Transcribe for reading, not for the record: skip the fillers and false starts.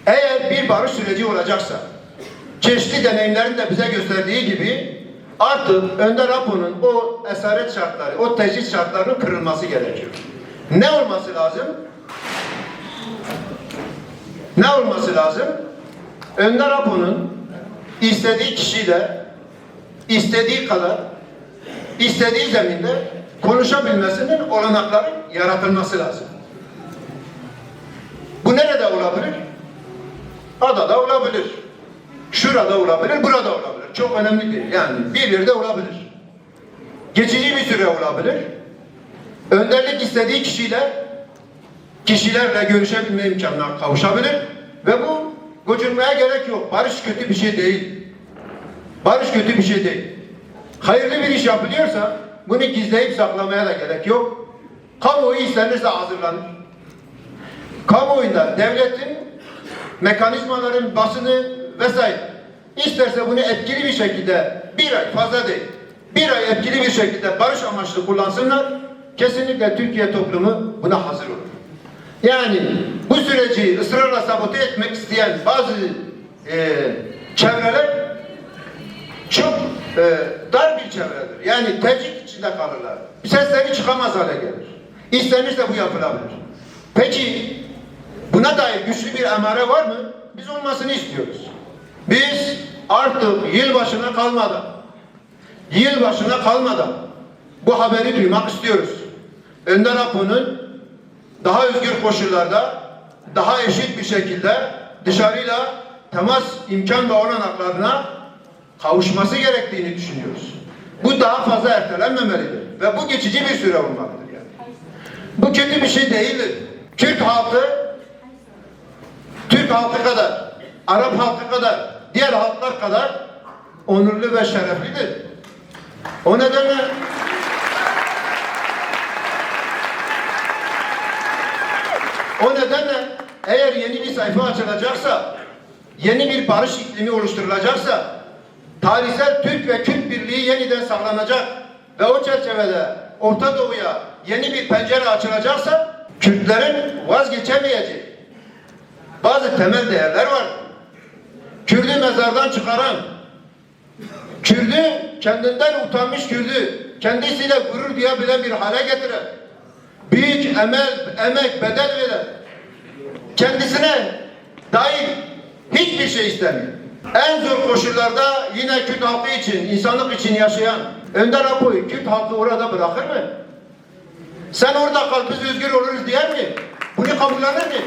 Eğer bir barış süreci olacaksa, çeşitli deneyimlerin de bize gösterdiği gibi artık Önder Apo'nun o esaret şartları, o tecrit şartlarının kırılması gerekiyor. Ne olması lazım? Ne olması lazım? Önder Apo'nun istediği kişiyle, istediği kadar, istediği zeminde konuşabilmesinin olanakları yaratılması lazım. Bu nerede olabilir? Adada olabilir. Şurada olabilir, burada olabilir. Çok önemli değil. Yani bir yerde olabilir. Geçici bir süre olabilir. Önderlik istediği kişilerle görüşebilme imkanına kavuşabilir. Ve bu gocunmaya gerek yok. Barış kötü bir şey değil. Barış kötü bir şey değil. Hayırlı bir iş yapılıyorsa bunu gizleyip saklamaya da gerek yok. Kamuoyu istenirse hazırlanır. Kamuoyunda devletin, mekanizmaların, basını vesaire isterse bunu etkili bir şekilde bir ay, fazla değil, bir ay etkili bir şekilde barış amaçlı kullansınlar. Kesinlikle Türkiye toplumu buna hazır olur. Yani bu süreci ısrarla sabote etmek isteyen bazı çevreler çok dar bir çevredir. Yani tecrit içinde kalırlar. Sesleri çıkamaz hale gelir. İstenirse bu yapılabilir. Peki buna dair güçlü bir emare var mı? Biz olmasını istiyoruz. Biz artık yılbaşına kalmadan bu haberi duymak istiyoruz. Önder Apo'nun daha özgür koşullarda, daha eşit bir şekilde dışarıyla temas imkan ve olanaklarına kavuşması gerektiğini düşünüyoruz. Bu daha fazla ertelenmemelidir. Ve bu geçici bir süre olmalıdır yani. Bu kötü bir şey değildir. Türk halkı kadar, Arap halkı kadar, diğer halklar kadar onurlu ve şereflidir. O nedenle eğer yeni bir sayfa açılacaksa, yeni bir barış iklimi oluşturulacaksa, tarihsel Türk ve Kürt birliği yeniden sağlanacak ve o çerçevede Orta Doğu'ya yeni bir pencere açılacaksa, Kürtlerin vazgeçemeyeceği bazı temel değerler var. Kürt'ü mezardan çıkaran, Kürt'ü kendinden utanmış Kürt'ü kendisiyle gurur duyabilen bir hale getiren, büyük emek, bedel veren, kendisine dair hiçbir şey istemiyor. En zor koşullarda yine Kürt halkı için, insanlık için yaşayan Önder Apo'yu Kürt halkı orada bırakır mı? Sen orada kal, biz özgür oluruz diyer mi? Bunu kabullenir mi?